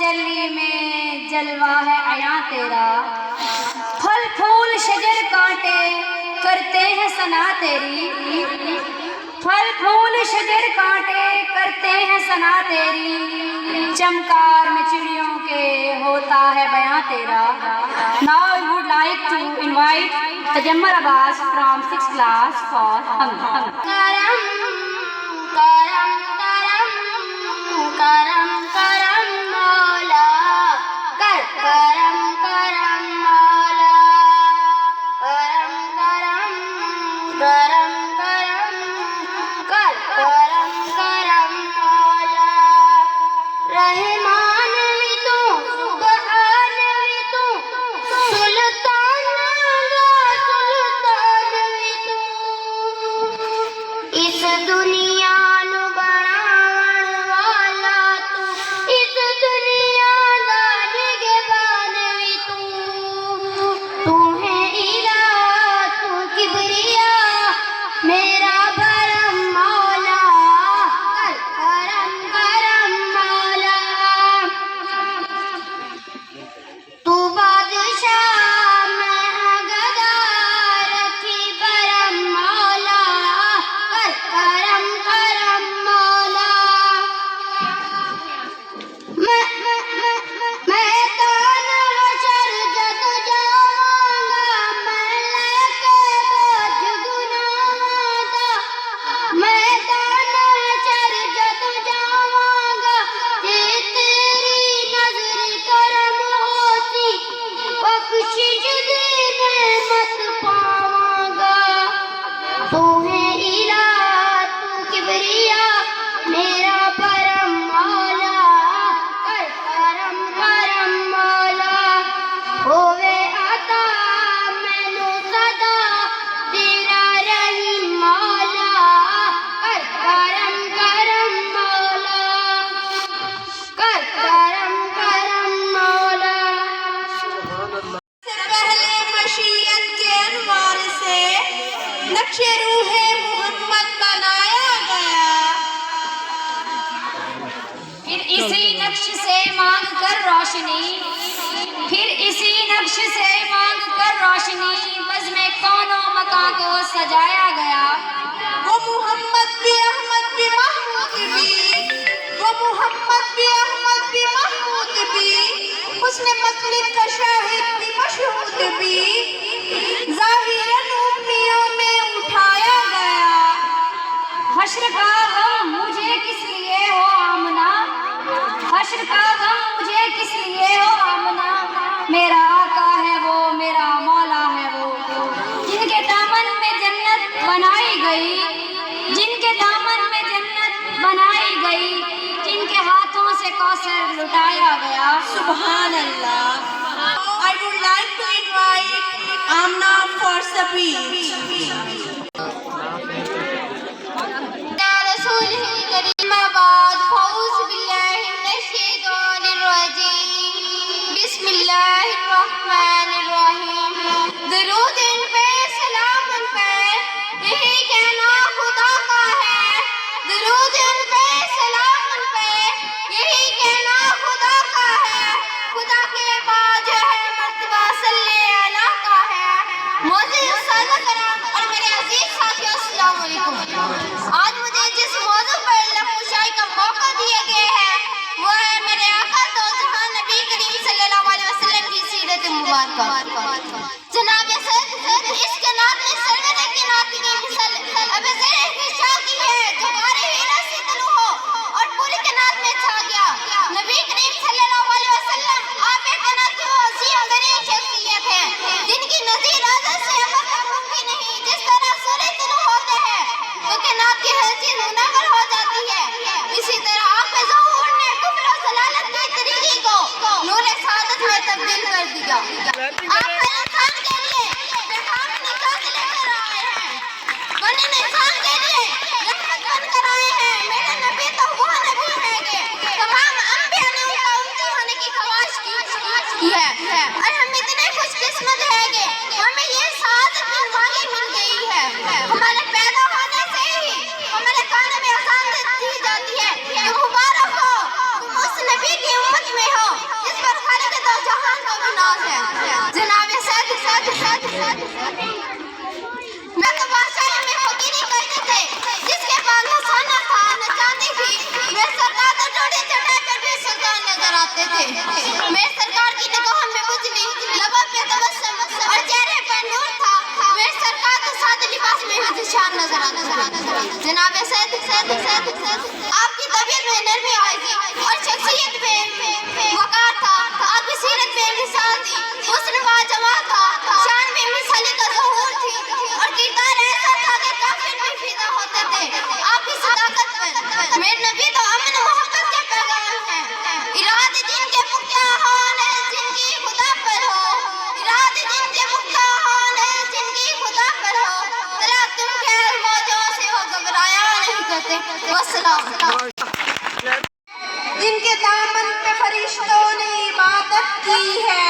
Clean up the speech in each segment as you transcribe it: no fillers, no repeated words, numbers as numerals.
तजल्ली में जलवा है आया तेरा, फल फूल शजर कांटे करते हैं सना तेरी, फल फूल शजर कांटे करते हैं सना तेरी, चमकार में चिड़ियों के होता है बयां तेरा। Now I would like to invite Tajammul Abbas from 6th class for Hum. करम करम करम करम करम मौला, कर करम करम मौला, करम करम करम करम कर करम करम मौला। रहमान भी तू, सुबहान भी तू, सुल्तान भी तू, इस दुनिया नु बनावन वाला तू, इस दुनिया दा निगहबान भी तू। तू है इलाह, तू किबरिया, मेरा भरम मौला, कर करम करम मौला। तू बादशाह मैं गदा रखी परम मौला, कर करम करम मौला। मैं ताना हशर जद जावांगा, मैं लेके बोझ गुनाहों दा, मैं ताना हशर जद जावांगा, जे तेरी नजर करम होती, बख्शिश दी नेमत पावांगा। तू है इलाह, तू किबरिया, मेरा परम मौला, कर करम करम मौला। होवे आता मैनू सदा तेरा रहीम मौला, कर करम करम मौला, कर करम करम मौला। पहले मशीयत के अनवार से नक्शे रूहे मोहम्मद बनाया गया, फिर इसी नक्श से मांग कर रोशनी, फिर इसी नक्श से मांग कर रोशनी, बज़्म कौनो मकां को सजाया गया। वो मोहम्मद भी अहमद भी महमूद भी, वो मोहम्मद भी अहमद भी महमूद भी, उसने मतलब का शाहिद भी मशहूद भी, ज़ाहिरन उम्मियों में उठाया गया। हश्र का गम मुझे किस लिए हो आमना, हश्र का गम मुझे किस लिए हो आमना, मेरा आका है वो, मेरा मौला है वो, जिनके दामन में जन्नत बनाई गई, जिनके दामन में जन्नत बनाई गई, जिनके हाथों से कौसर लुटाया गया। सुभान अल्लाह। I would like to invite Amna for speech. या रसूल करीम बाद फौज बिल्लाहि मिनश शैतानिर रजीम, बिस्मिल्लाहिर रहमानिर रहीम। दरूद इन पे, सलाम उन पे, यही कहना खुदा का है। दरूद इन पे, सलाम उन पे, यही कहना खुदा का है। खुदा के बाद जो है मर्तबा सल्ले अला का है। मोअज़्ज़िज़ उस्ताद कराम और मेरे अजीज साथियों, अस्सलाम वालेकुम। आज मुझे जिस मौजू पर लफ्ज़ का मौका दिया गया है वो है मेरे आका दो जहां नबी करीम सल्लल्लाहु अलैहि वसल्लम की सीरत मुबारक। जनाब सद इसके नात में सरवरे के नात की मिसाल अब ज़रा खुशा की है जो बारे हीरा से तलु हो और पूरे के नात में छा गया। नबी करीम सल्लल्लाहु अलैहि वसल्लम आप एक नात की अजीम गरीब शख्सियत है जिनकी नज़ीर आदत से अमल मुमकिन नहीं। जिस तरह सूरज तलु होते हैं तो कायनात की हर चीज मुनव्वर हो जाती है, इसी तरह आप ज़हूर ने कुफ्र और ज़लालत के तरीके को नूर सादत में तब्दील कर दिया। आप इंसान के लिए पैगाम निकाल लेकर आए हैं, बने इंसान के लिए रहमत बनकर आए हैं। मेरे नबी तो वो नबी है कि तमाम अंबिया ने उनका उम्मती होने की ख्वाहिश की है और हम इतने खुशकिस्मत हैं कि हमें ये सादत मिल गई है। हमारे पैदा होने से ही हमारे कान में अज़ान दी जाती है कि मुबारक हो तुम उस नबी की उम्मत में हो नाज है। जनाब सैद मैं तो बादशाह में फकीरी करते थे, जिसके पास न सोना था न चांदी थी। मेरे सरकार तो जोड़े चढ़ाए पर भी सुल्तान नजर आते थे। मेरे सरकार की निगाह में बुझली, लबों पे तबस्सुम और चेहरे पर नूर था। मेरे सरकार तो सादे लिबास में भी शान नजर आते थे। जनाब सैद आपकी तबीयत में नरमी आएगी और शख्सियत में वकार था। आपकी सीरत में मिसाल थी, हुस्न बाजवाब था, शान में मिसाली का ज़हूर थी और किरदार ऐसा था कि काफिर भी फिदा होते थे आपकी सदाकत पर। मेरे नबी तो अमन मोहब्बत के पैगाम हैं। इरादे जिनके मुख्ता हाल है जिनकी खुदा पर हो, इरादे जिनके मुख्ता हाल है जिनकी खुदा पर हो। तला तुम खैर मौजों से हो घबराया नहीं करते। वस्सलाम। जिनके दामन पे फरिश्तों ने इबादत की है।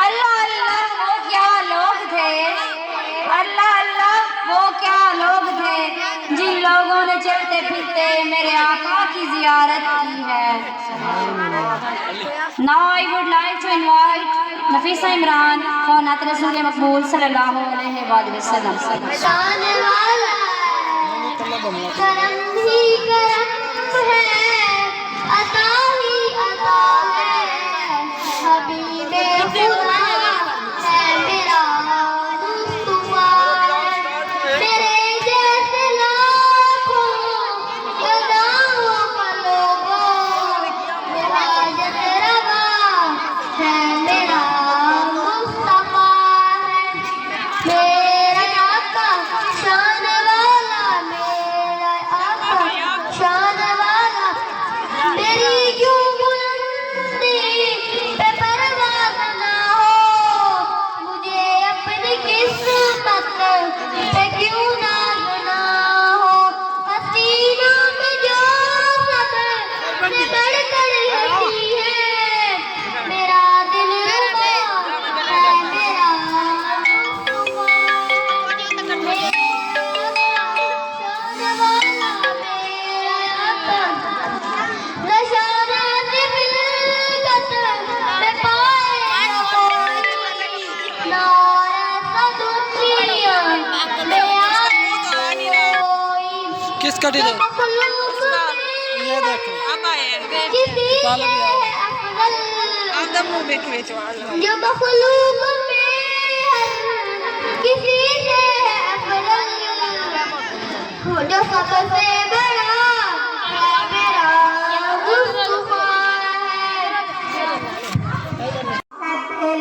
अल्लाह अल्लाह वो क्या लोग थे, अल्लाह अल्लाह वो क्या लोग थे, जिन लोगों ने चलते फिरते मेरे आका की जियारत की है। Now I would like to invite Nafisa Imran for Naat Rasool Maqbool sallallahu alaihi wasallam. शान वाला करम ही करम है, अता ही अता है। हबीबे खुदा है मेरा मुस्तफा, मेरे जैसे लाखों गदाओं का लोगो, मेरा जतरवा है मेरा मुस्तफा है। मेरा आका शान वाला, मेरा आका शान वाला, मेरी क्यों बुलंदी पे परवाह ना हो, मुझे अपनी किस्मत पे क्यों नाज़ ना हो। हसीनों में जो सबसे बढ़कर हंसी है, मेरा दिल रुबा है मेरा मुस्तफा। किसका डिले? ये देखो जो मखलूक में किसी से अफजल, जो सबसे बड़ा है मेरा मुस्तफा है।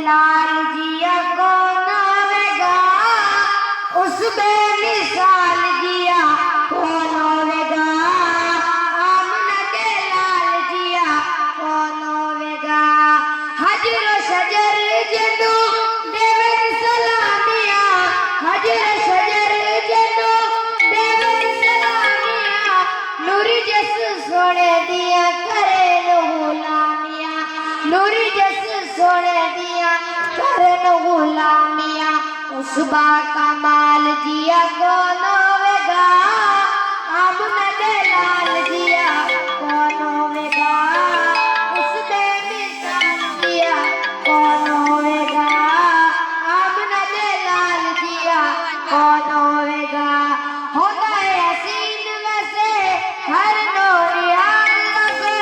लाल जिया को नावेगा, उस बेमिसाल जिया को नावेगा। आमना के लाल जिया को नावेगा। हजर शजर जदू देवर सलामिया, हजर शजर जदू देवर सलामिया। नूरी जस सोने दिया करे नो गुलामिया, नूरी जस सोने दिया करे नो गुलामिया। उस का माल जिया कौन होवेगा, आमना के लाल जिया कौन होवेगा। उस बेमिसाल जिया कौन होवेगा, आमना के लाल जिया कौन होवेगा। होता है हसीन वैसे हर नौरियान लगो,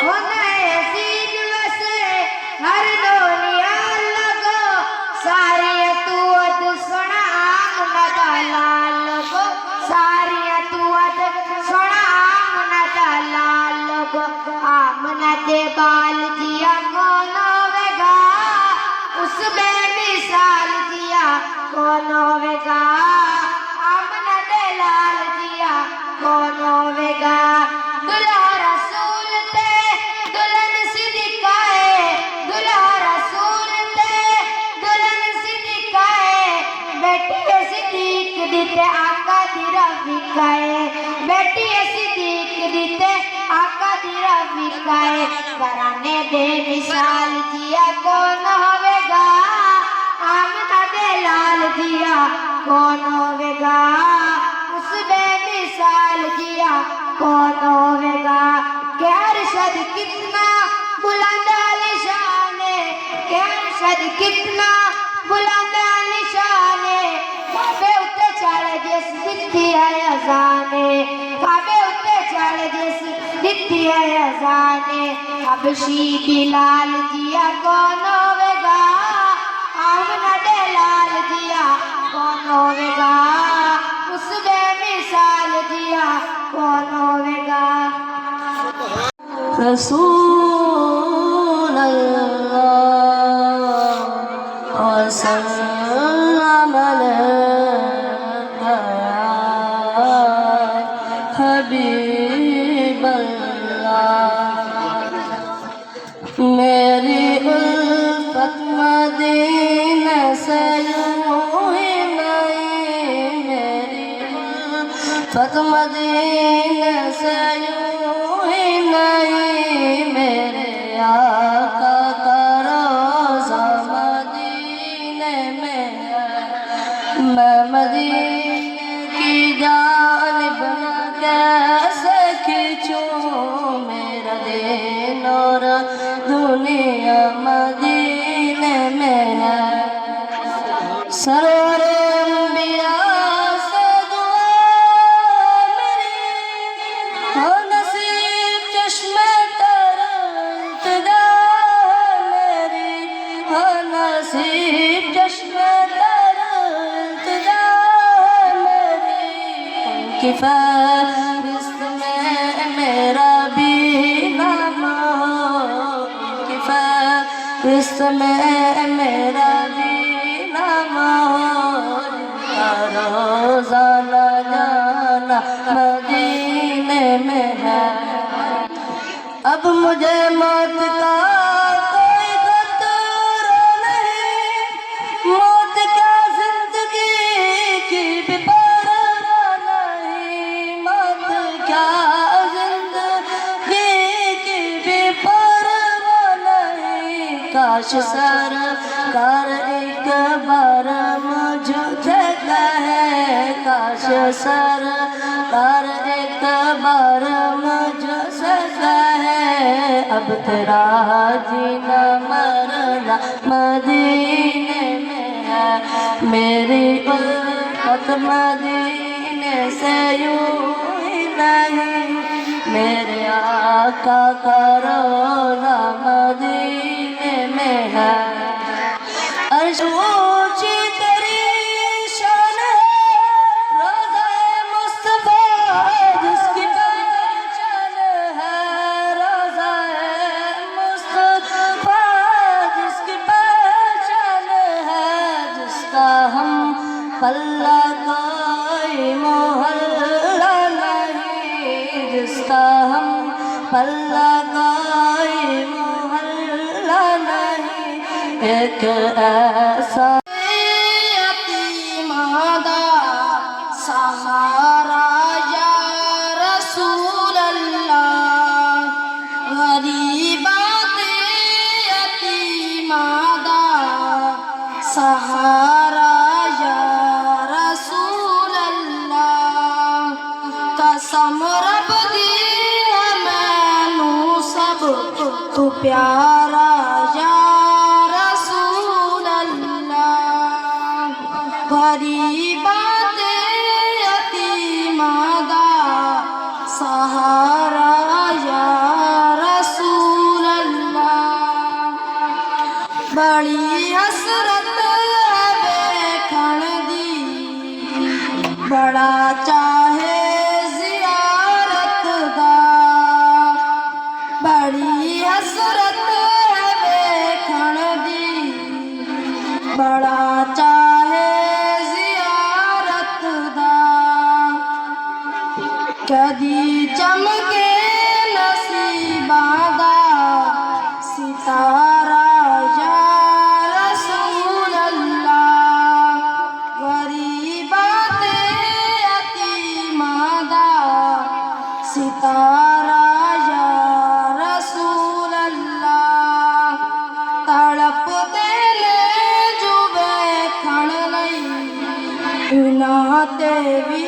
होता है हसीन वैसे हर नौरियान लगो। सारी तुअत सोना आमना का लाल लगो, सारी तुअत सोना आमना का लाल लगो। आमना के बाल जिया कौन होवेगा, उस बेमिसाल जिया कौन होवेगा। आमना के लाल जिया कौन होवेगा। दुल्हा रसूल ते दुल्हन सिद्दीक़ाए, दुल्हा रसूल ते दुल्हन सिद्दीक़ाए। बेटी सिद्दीक दीते आका दी रफ़ीक़ाए, बेटी सिद्दीक दीते आका दी रफ़ीक़ाए। घराने बेमिसाल जिया कौन होवेगा, आमना के लाल जिया कौन होवेगा। उस बेमिसाल जिया कौन होवेगा। के अरशद कितना बुलंद आलिशान है, के सैयद कितना बुलंद निशाने काबे उत्ते चढ़ जिस दिखती है अजाने काबे उत्ते चढ़ जिस दिखती है अजाने हबशी बिलाल जिया कौन होवेगा आमना लाल जिया कौन होवेगा उस बेमिसाल जिया कौन होवेगा रसूल अल्लाह वसल्लम अलैका हबीब अल्लाह मेरी उल्फत मदीना से यूं ही नहीं मेरी उल्फत मदीना से यूं ही नहीं मेरे आका का रोज़ा मदीने में है मैं मदीने की जानिब कैसे खींचूं मेरा दिन और दुनिया मदीने में है सरवर अंबिया से दुआ मेरी हो नसीब चश्मे तर इंतदा मेरी हो नसीब चश्मे तर इंतदा मेरी उनकी फहरिस्त में मेरा भी नाम हो उनकी फहरिस्त में मेरा भी नाम हो रोज़ाना जाना मदीने में है अब मुझे मौत का कोई खतरा नहीं मौत का जिंदगी की भी परवाह नहीं मौत क्या जिंदगी की भी परवाह नहीं काश सरकार एक बार मुझे कहे काश सरकार एक बार मुझसे कहे अब तेरा जीना मरना मदीने में है मेरी उल्फत मदीने से यूं ही नहीं मेरे आका का रोज़ा मदीने में है अर्श ऊंची तेरी शान है रोज़ा मुस्तफा जिसकी पहचान है रोज़ा मुस्तफा जिसकी पहचान है जिसका हम पल्ला कोई मोहल्ला नहीं जिसका हम पल्ला कोई मोहल्ला नहीं एक ऐसा यतीमादा सहारा या रसूल अल्लाह गरीबात यतीमादा सहारा या रसूल अल्लाह कसम रब दी है मैनू सब तू प्यारा या रसूल अल्लाह गरीबात यतीमादा सहारा या रसूल अल्लाह बड़ी हसरत है देखण दी बड़ा चाहे जियारत दा बड़ी हसरत है देखण दी बड़ा चाहे जियारत दा कदी चमके नसीबां दा सितारा या रसूल अल्लाह गरीबात यतीमां दा सितारा या रसूल अल्लाह तड़प देले जुबे खण लई इन्हां ते भी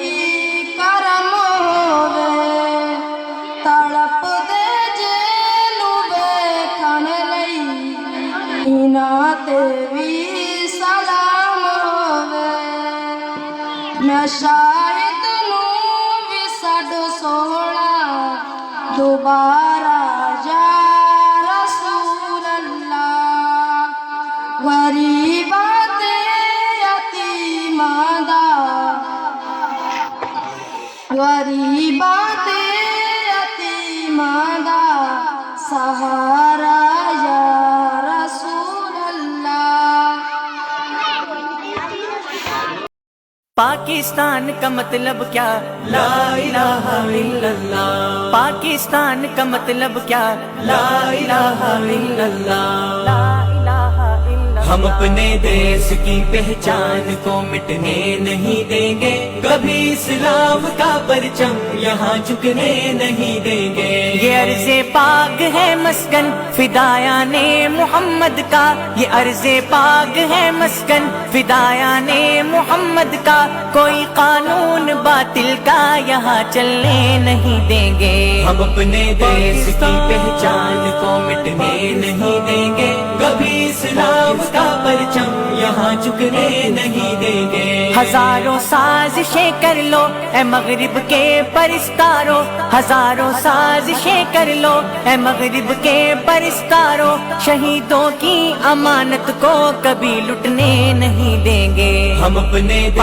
करम होवे तड़प दे जेलू बेखण लई इन्हां ते भी सलाम होवे मैं शायद नू भी साडो सोहना दोबारा जा रसूल अल्लाह गरीबा ते यतीमां दा गरीबा ते यतीमां दा सहारा या रसूल अल्लाह। पाकिस्तान का मतलब क्या? ला इलाहा इल्लल्लाह। पाकिस्तान का मतलब क्या? ला इलाहा इल्लल्लाह। हम अपने देश की पहचान को मिटने नहीं देंगे, कभी इस्लाम का परचम यहाँ झुकने नहीं देंगे। ये अर्ज़े पाक है मस्कन फिदायाने मोहम्मद का, ये अर्ज़े पाक है मस्कन फिदायाने मोहम्मद का। कोई कानून बातिल का यहाँ चलने नहीं देंगे। हम अपने देश की पहचान को मिटने नहीं देंगे, कभी इस्लाम का परचम यहाँ झुकने नहीं देंगे। हजारों साजिशें कर लो ए मगरिब के परिस्तारों, हजारों साजिशें कर लो ए मगरिब के परिस्तारों। शहीदों की अमानत को कभी लुटने नहीं देंगे। हम अपने